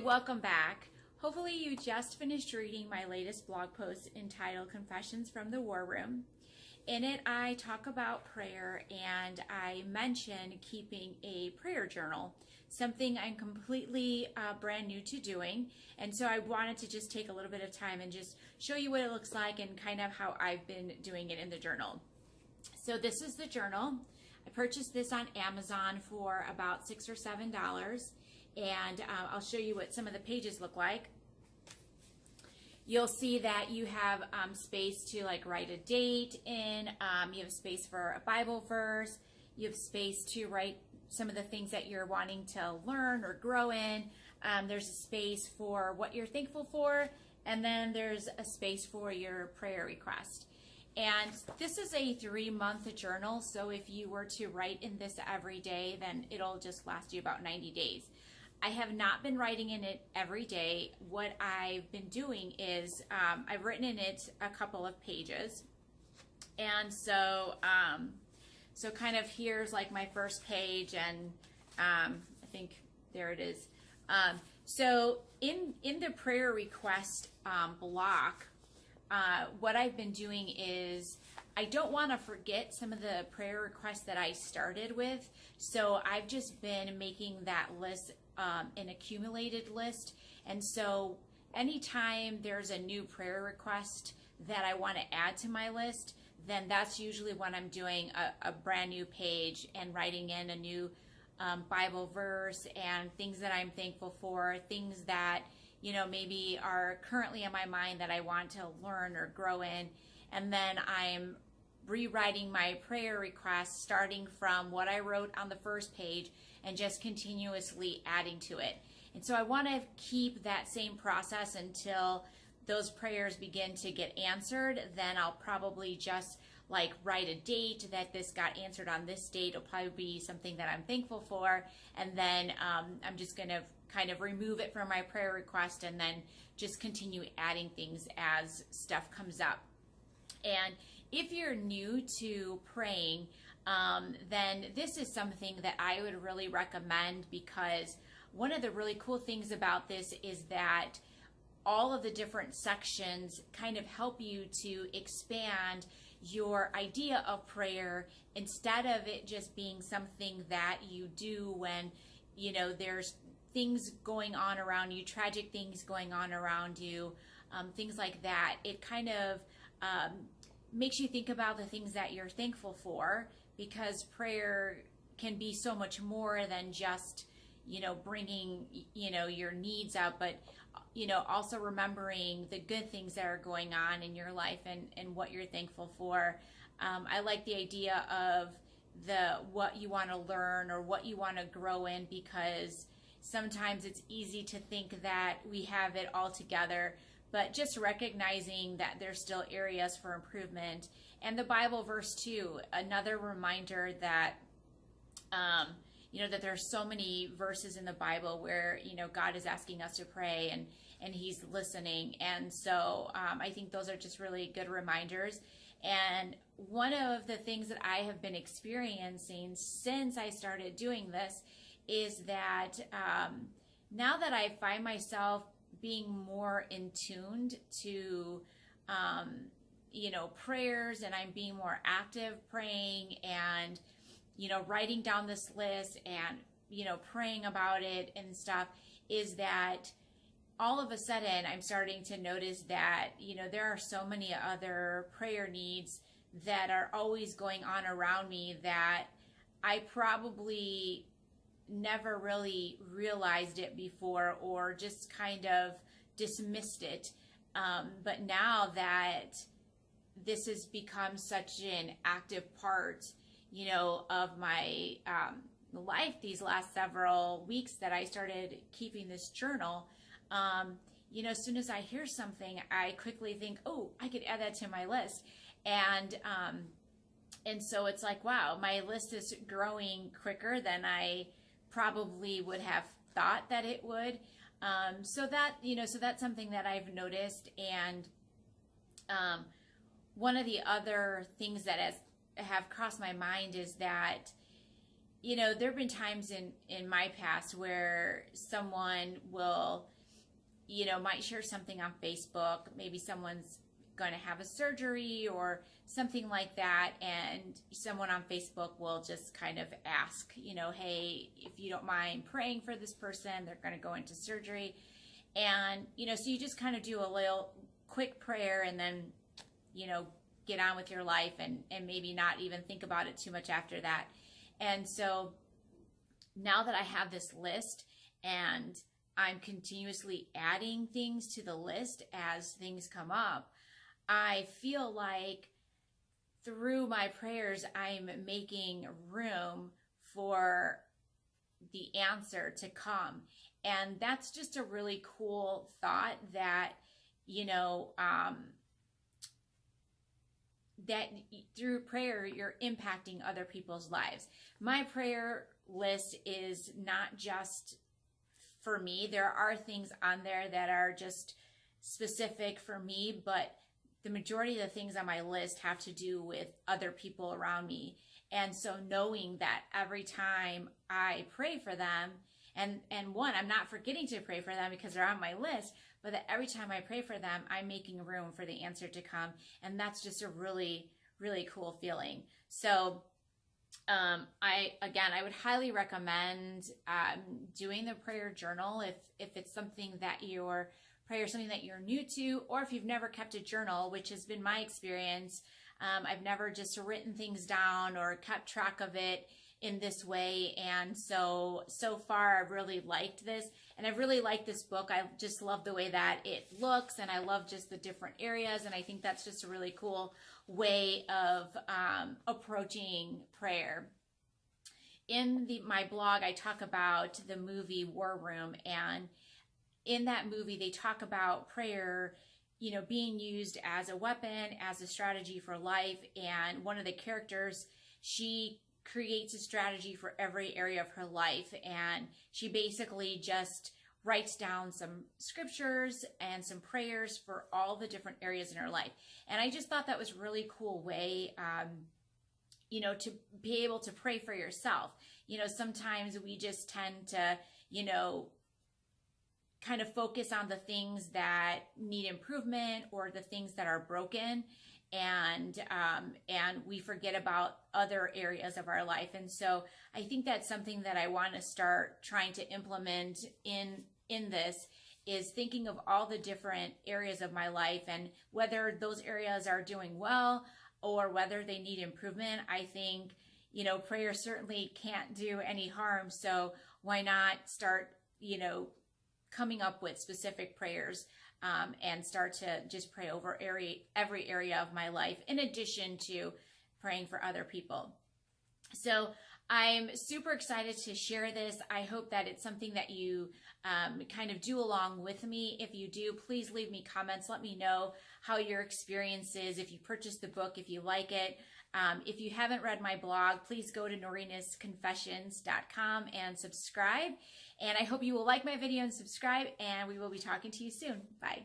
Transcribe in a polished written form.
welcome back. Hopefully you just finished reading my latest blog post entitled Confessions from the War Room. In it, I talk about prayer and I mention keeping a prayer journal, something I'm completely brand new to doing. And so I wanted to just take a little bit of time and just show you what it looks like and kind of how I've been doing it in the journal. So this is the journal. I purchased this on Amazon for about $6 or $7. And I'll show you what some of the pages look like. You'll see that you have space to like write a date in, you have space for a Bible verse, you have space to write some of the things that you're wanting to learn or grow in. There's a space for what you're thankful for, and then there's a space for your prayer request. And this is a 3-month journal, so if you were to write in this every day, then it'll just last you about 90 days. I have not been writing in it every day. What I've been doing is I've written in it a couple of pages. And so, so kind of here's like my first page, and I think there it is. So in the prayer request block, what I've been doing is I don't want to forget some of the prayer requests that I started with. So I've just been making that list an accumulated list. And so anytime there's a new prayer request that I want to add to my list, then that's usually when I'm doing a brand new page and writing in a new Bible verse and things that I'm thankful for, things that, you know, maybe are currently in my mind that I want to learn or grow in. And then I'm rewriting my prayer requests starting from what I wrote on the first page and just continuously adding to it. And so I want to keep that same process until those prayers begin to get answered. Then I'll probably just like write a date that this got answered on this date. It'll probably be something that I'm thankful for. And then I'm just going to kind of remove it from my prayer request and then just continue adding things as stuff comes up. And if you're new to praying, then this is something that I would really recommend, because one of the really cool things about this is that all of the different sections kind of help you to expand your idea of prayer, instead of it just being something that you do when, you know, there's things going on around you, tragic things going on around you, things like that. It kind of makes you think about the things that you're thankful for, because prayer can be so much more than just, you know, bringing, you know, your needs out, but, you know, also remembering the good things that are going on in your life and what you're thankful for. I like the idea of what you want to learn or what you want to grow in, because sometimes it's easy to think that we have it all together, but just recognizing that there's still areas for improvement. And the Bible verse too, another reminder that, you know, that there's so many verses in the Bible where, you know, God is asking us to pray and he's listening. And so I think those are just really good reminders. And one of the things that I have been experiencing since I started doing this is that now that I find myself being more in tuned to, you know, prayers, and I'm being more active praying and, you know, writing down this list and, you know, praying about it and stuff, is that all of a sudden I'm starting to notice that, you know, there are so many other prayer needs that are always going on around me that I probably never really realized it before, or just kind of dismissed it. But now that this has become such an active part, you know, of my life these last several weeks that I started keeping this journal, you know, as soon as I hear something, I quickly think, oh, I could add that to my list. And so it's like, wow, my list is growing quicker than I probably would have thought that it would. So that, you know, so that's something that I've noticed. And one of the other things that have crossed my mind is that you know, there have been times in my past where someone will, you know, might share something on Facebook. Maybe someone's going to have a surgery or something like that, and someone on Facebook will just kind of ask, you know, hey, if you don't mind praying for this person, they're going to go into surgery. And, you know, so you just kind of do a little quick prayer and then, you know, get on with your life and maybe not even think about it too much after that. And so now that I have this list and I'm continuously adding things to the list as things come up, I feel like through my prayers, I'm making room for the answer to come. And that's just a really cool thought that, you know, that through prayer, you're impacting other people's lives. My prayer list is not just for me. There are things on there that are just specific for me, but the majority of the things on my list have to do with other people around me. And so knowing that every time I pray for them, and one, I'm not forgetting to pray for them because they're on my list, but that every time I pray for them, I'm making room for the answer to come. And that's just a really, really cool feeling. So I would highly recommend doing the prayer journal if it's something that your prayer is something that you're new to, or if you've never kept a journal, which has been my experience. I've never just written things down or kept track of it in this way. And so far I've really liked this, and I really like this book. I just love the way that it looks, and I love just the different areas. And I think that's just a really cool way of approaching prayer. In my blog, I talk about the movie War Room, and in that movie, they talk about prayer, you know, being used as a weapon, as a strategy for life. And one of the characters, she creates a strategy for every area of her life. And she basically just writes down some scriptures and some prayers for all the different areas in her life. And I just thought that was a really cool way, you know, to be able to pray for yourself. You know, sometimes we just tend to, you know, kind of focus on the things that need improvement or the things that are broken, and we forget about other areas of our life. And so I think that's something that I want to start trying to implement in this, is thinking of all the different areas of my life and whether those areas are doing well or whether they need improvement. I think, you know, prayer certainly can't do any harm. So why not start, you know, coming up with specific prayers and start to just pray over every area of my life, in addition to praying for other people. So I'm super excited to share this. I hope that it's something that you kind of do along with me. If you do, please leave me comments. Let me know how your experience is, if you purchased the book, if you like it. If you haven't read my blog, please go to norinessconfessions.com and subscribe. And I hope you will like my video and subscribe, and we will be talking to you soon. Bye.